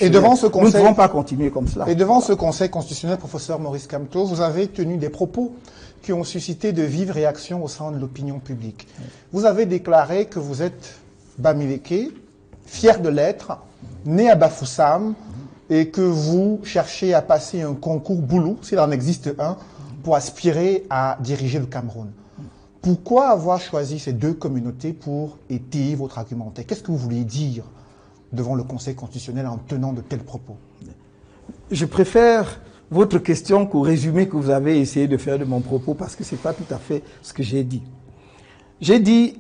Et devant ce conseil, nous ne pouvons pas continuer comme cela. Et devant ce conseil constitutionnel, professeur Maurice Kamto, vous avez tenu des propos qui ont suscité de vives réactions au sein de l'opinion publique. Vous avez déclaré que vous êtes Bamileke, fier de l'être, né à Bafoussam, et que vous cherchez à passer un concours Boulou, s'il en existe un, pour aspirer à diriger le Cameroun. Pourquoi avoir choisi ces deux communautés pour étayer votre argumentaire? Qu'est-ce que vous vouliez dire devant le Conseil constitutionnel en tenant de tels propos? Je préfère votre question qu'au résumé que vous avez essayé de faire de mon propos, parce que ce n'est pas tout à fait ce que j'ai dit. J'ai dit,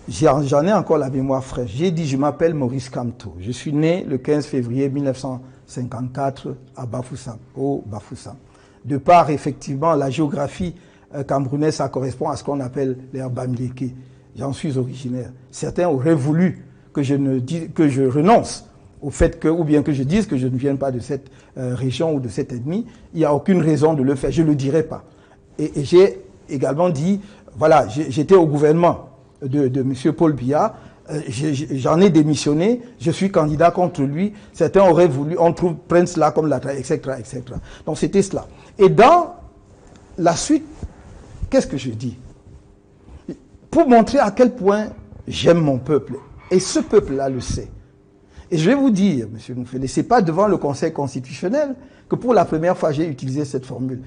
j'en ai encore la mémoire fraîche, j'ai dit je m'appelle Maurice Kamto. Je suis né le 15 février 1954 à Bafoussam, au Bafoussam. De par effectivement la géographie camerounaise, ça correspond à ce qu'on appelle les Bamileke. J'en suis originaire. Certains auraient voulu que je renonce au fait que, ou bien que je dise que je ne viens pas de cette région ou de cette ethnie. Il n'y a aucune raison de le faire, je ne le dirai pas. Et j'ai également dit, voilà, j'étais au gouvernement de M. Paul Biya, j'en ai démissionné, je suis candidat contre lui, certains auraient voulu, prendre cela comme la etc., etc. Donc c'était cela. Et dans la suite, qu'est-ce que je dis? Pour montrer à quel point j'aime mon peuple, et ce peuple-là le sait. Et je vais vous dire, M. Moufele, ce n'est pas devant le Conseil constitutionnel que pour la première fois j'ai utilisé cette formule.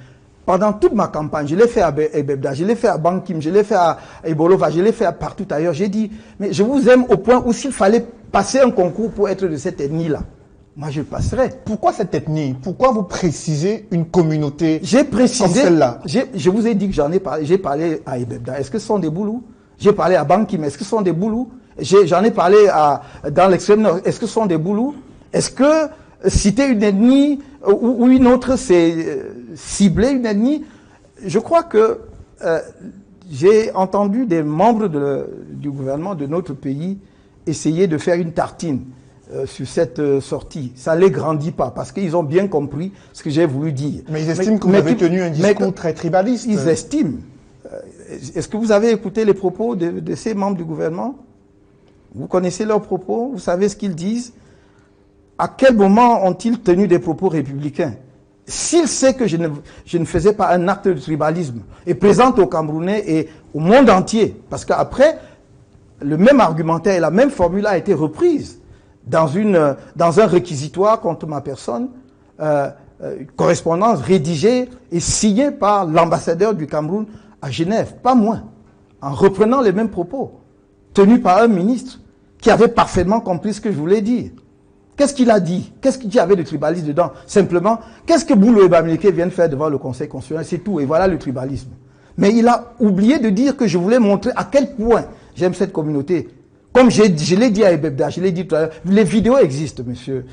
Pendant toute ma campagne, je l'ai fait à Ebebda, je l'ai fait à Bankim, je l'ai fait à Ebolova, je l'ai fait partout ailleurs. J'ai dit, mais je vous aime au point où s'il fallait passer un concours pour être de cette ethnie-là, moi je passerais. Pourquoi cette ethnie? Pourquoi vous précisez une communauté j'ai précisé, comme celle-là? Je vous ai dit que j'en ai parlé. J'ai parlé à Ebebda. Est-ce que ce sont des Boulous? J'ai parlé à Bankim. Est-ce que ce sont des Boulous? J'en ai parlé dans l'extrême nord. Est-ce que ce sont des Boulous? Est-ce que citer une ethnie ou une autre, c'est cibler une ethnie? Je crois que j'ai entendu des membres du gouvernement de notre pays essayer de faire une tartine sur cette sortie. Ça ne les grandit pas, parce qu'ils ont bien compris ce que j'ai voulu dire. Mais ils estiment que vous avez tenu un discours très tribaliste. Ils estiment. Est-ce que vous avez écouté les propos de ces membres du gouvernement? Vous connaissez leurs propos? Vous savez ce qu'ils disent? À quel moment ont-ils tenu des propos républicains? S'ils savent que je ne faisais pas un acte de tribalisme et présente aux Camerounais et au monde entier, parce qu'après, le même argumentaire et la même formule a été reprise dans un réquisitoire contre ma personne, correspondance rédigée et signée par l'ambassadeur du Cameroun à Genève, pas moins, en reprenant les mêmes propos, tenus par un ministre qui avait parfaitement compris ce que je voulais dire. Qu'est-ce qu'il a dit? Qu'est-ce qu'il y avait de tribalisme dedans? Simplement, qu'est-ce que Boulou et Bamileke viennent faire devant le Conseil constitutionnel? C'est tout, et voilà le tribalisme. Mais il a oublié de dire que je voulais montrer à quel point j'aime cette communauté. Comme je l'ai dit à Ebebda, je l'ai dit tout à l'heure, les vidéos existent, monsieur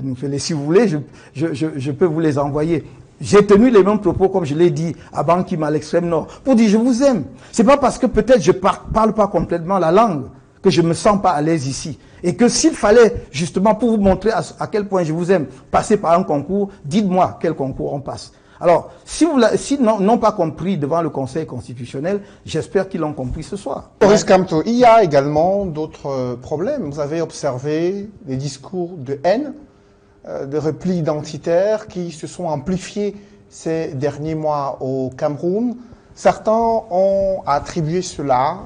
Moufele. Si vous voulez, je peux vous les envoyer. J'ai tenu les mêmes propos, comme je l'ai dit, à Bankim, à l'extrême nord, pour dire je vous aime. C'est pas parce que peut-être je parle pas complètement la langue que je me sens pas à l'aise ici. Et que s'il fallait, justement, pour vous montrer à quel point je vous aime, passer par un concours, dites-moi quel concours on passe. Alors, s'ils n'ont pas compris devant le Conseil constitutionnel, j'espère qu'ils l'ont compris ce soir. Maurice Kamto, il y a également d'autres problèmes. Vous avez observé des discours de haine, de repli identitaire qui se sont amplifiés ces derniers mois au Cameroun. Certains ont attribué cela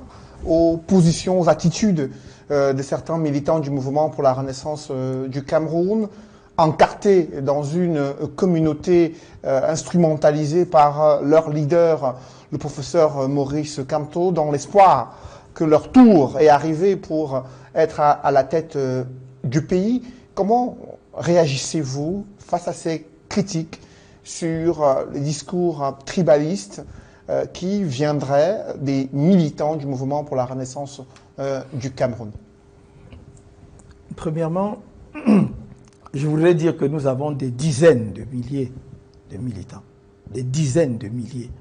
aux positions, aux attitudes de certains militants du mouvement pour la renaissance du Cameroun, encartés dans une communauté instrumentalisée par leur leader, le professeur Maurice Kamto, dans l'espoir que leur tour est arrivé pour être à la tête du pays. Comment réagissez-vous face à ces critiques sur les discours tribalistes qui viendraient des militants du mouvement pour la renaissance du Cameroun? Premièrement, je voudrais dire que nous avons des dizaines de milliers de militants, des dizaines de milliers,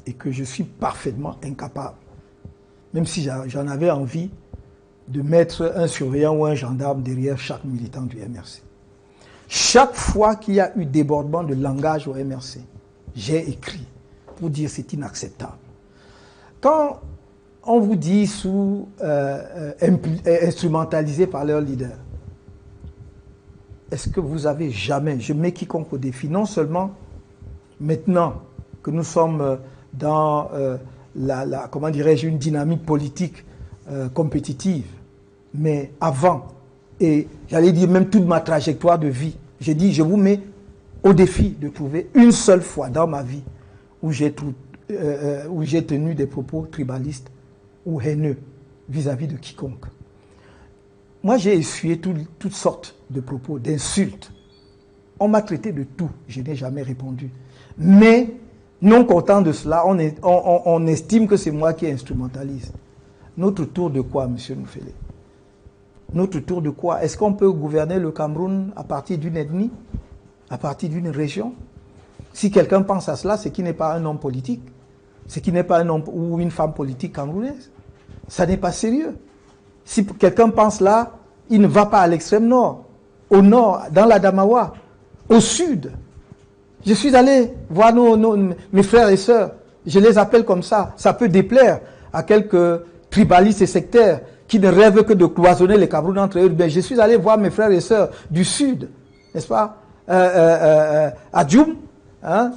et que je suis parfaitement incapable, même si j'en avais envie, de mettre un surveillant ou un gendarme derrière chaque militant du MRC. Chaque fois qu'il y a eu débordement de langage au MRC, j'ai écrit pour dire c'est inacceptable. Quand on vous dit instrumentalisé par leur leader, est-ce que vous avez jamais, je mets quiconque au défi, non seulement maintenant que nous sommes dans comment dirais-je, une dynamique politique compétitive, mais avant, et j'allais dire même toute ma trajectoire de vie, j'ai dit, je vous mets au défi de trouver une seule fois dans ma vie où j'ai tenu des propos tribalistes ou haineux vis-à-vis de quiconque. Moi, j'ai essuyé toutes sortes de propos, d'insultes. On m'a traité de tout, je n'ai jamais répondu. Mais, non content de cela, on estime que c'est moi qui instrumentalise. Notre tour de quoi, M. Noufélé? Notre tour de quoi? Est-ce qu'on peut gouverner le Cameroun à partir d'une ethnie? À partir d'une région? Si quelqu'un pense à cela, c'est qu'il n'est pas un homme politique. C'est qu'il n'est pas un homme ou une femme politique camerounaise. Ça n'est pas sérieux. Si quelqu'un pense là, il ne va pas à l'extrême nord, au nord, dans la Damawa, au sud. Je suis allé voir mes frères et sœurs. Je les appelle comme ça. Ça peut déplaire à quelques tribalistes et sectaires qui ne rêvent que de cloisonner les Camerounais entre eux. Ben, je suis allé voir mes frères et sœurs du sud, n'est-ce pas, à Djoum. Hein?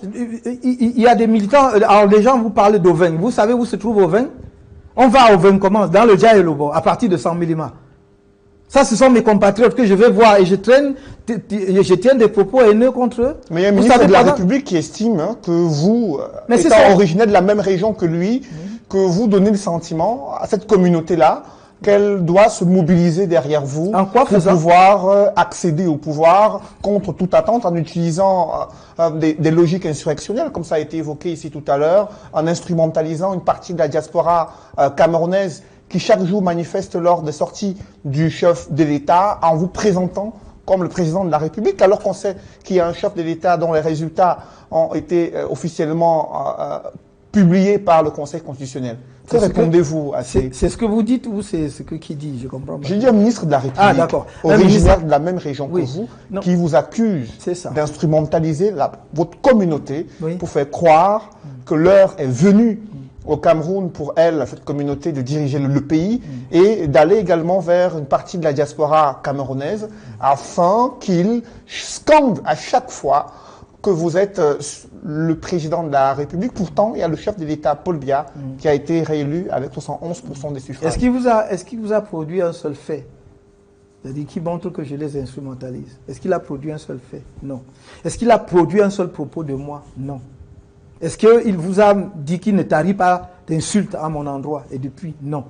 Il y a des militants. Alors les gens vous parlent d'Oveng. Vous savez où se trouve Oveng? On va à Oveng comment? Dans le Djaïlobo, à partir de 100 mm. Ça, ce sont mes compatriotes que je vais voir et je tiens des propos haineux contre eux. Mais il y a un ministre de la République qui estime que vous, étant originaire de la même région que lui, que vous donnez le sentiment à cette communauté-là qu'elle doit se mobiliser derrière vous pour pouvoir accéder au pouvoir contre toute attente en utilisant des logiques insurrectionnelles, comme ça a été évoqué ici tout à l'heure, en instrumentalisant une partie de la diaspora camerounaise qui chaque jour manifeste lors des sorties du chef de l'État en vous présentant comme le président de la République, alors qu'on sait qu'il y a un chef de l'État dont les résultats ont été officiellement publiés par le Conseil constitutionnel. Que répondez-vous à ces... C'est ce que vous dites ou c'est ce que qui dit? Je comprends pas. J'ai dit un ministre de la République, originaire de la même région que vous, qui vous accuse d'instrumentaliser votre communauté pour faire croire que l'heure est venue au Cameroun pour elle, cette communauté, de diriger le pays et d'aller également vers une partie de la diaspora camerounaise afin qu'il scande à chaque fois que vous êtes le président de la République. Pourtant, il y a le chef de l'État, Paul Biya, qui a été réélu avec 71% des suffrages. Est-ce qu'il vous a produit un seul fait? C'est-à-dire qui montre que je les instrumentalise? Est-ce qu'il a produit un seul fait? Non. Est-ce qu'il a produit un seul propos de moi? Non. Est-ce qu'il vous a dit qu'il ne tarit pas d'insultes à mon endroit? Et depuis, non.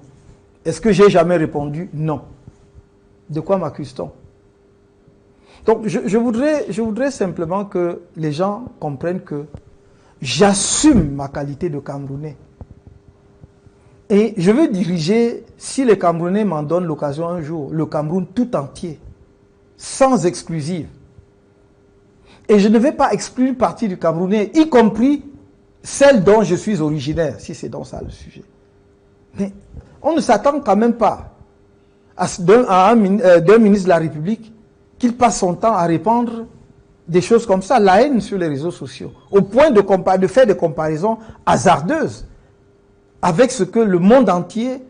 Est-ce que j'ai jamais répondu? Non. De quoi m'accuse-t-on? Donc, je voudrais simplement que les gens comprennent que j'assume ma qualité de Camerounais. Et je veux diriger, si les Camerounais m'en donnent l'occasion un jour, le Cameroun tout entier, sans exclusive. Et je ne vais pas exclure une partie du Camerounais, y compris celle dont je suis originaire, si c'est donc ça le sujet. Mais on ne s'attend quand même pas d'un ministre de la République qu'il passe son temps à répandre des choses comme ça, la haine sur les réseaux sociaux, au point de faire des comparaisons hasardeuses avec ce que le monde entier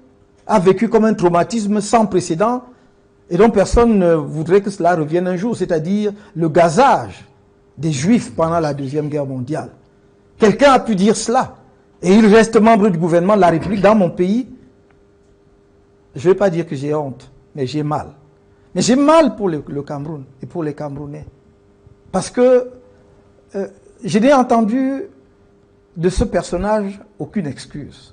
a vécu comme un traumatisme sans précédent et dont personne ne voudrait que cela revienne un jour, c'est-à-dire le gazage des Juifs pendant la Deuxième Guerre mondiale. Quelqu'un a pu dire cela, et il reste membre du gouvernement de la République dans mon pays. Je ne vais pas dire que j'ai honte, mais j'ai mal. Mais j'ai mal pour le Cameroun et pour les Camerounais. Parce que je n'ai entendu de ce personnage aucune excuse.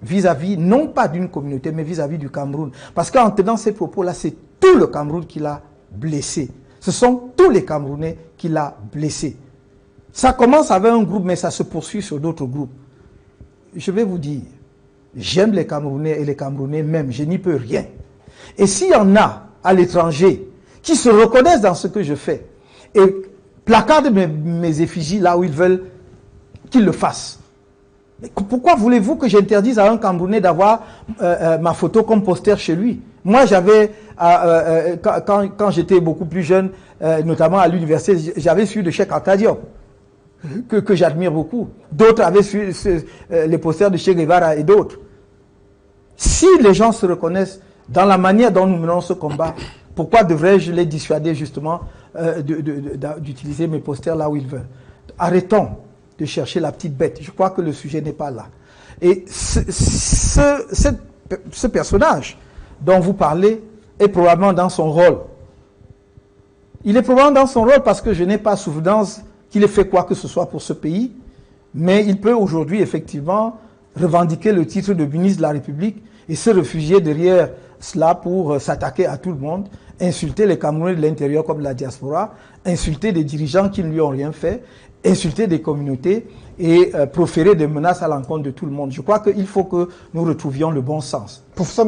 Vis-à-vis, non pas d'une communauté, mais vis-à-vis du Cameroun. Parce qu'en tenant ces propos-là, c'est tout le Cameroun qui l'a blessé. Ce sont tous les Camerounais qui l'a blessé. Ça commence avec un groupe, mais ça se poursuit sur d'autres groupes. Je vais vous dire, j'aime les Camerounais et les Camerounais même, je n'y peux rien. Et s'il y en a à l'étranger qui se reconnaissent dans ce que je fais et placardent mes effigies là où ils veulent qu'ils le fassent, mais pourquoi voulez-vous que j'interdise à un Camerounais d'avoir ma photo comme poster chez lui? Moi, j'avais, quand j'étais beaucoup plus jeune, notamment à l'université, j'avais suivi de Cheikh Anta Diop, que j'admire beaucoup. D'autres avaient suivi les posters de Che Guevara et d'autres. Si les gens se reconnaissent dans la manière dont nous menons ce combat, pourquoi devrais-je les dissuader justement d'utiliser mes posters là où ils veulent? Arrêtons de chercher la petite bête. Je crois que le sujet n'est pas là. Et ce personnage dont vous parlez est probablement dans son rôle. Il est probablement dans son rôle parce que je n'ai pas souvenance qu'il ait fait quoi que ce soit pour ce pays, mais il peut aujourd'hui effectivement revendiquer le titre de ministre de la République et se réfugier derrière cela pour s'attaquer à tout le monde, insulter les Camerounais de l'intérieur comme de la diaspora, insulter des dirigeants qui ne lui ont rien fait, insulter des communautés et proférer des menaces à l'encontre de tout le monde. Je crois qu'il faut que nous retrouvions le bon sens. Professeur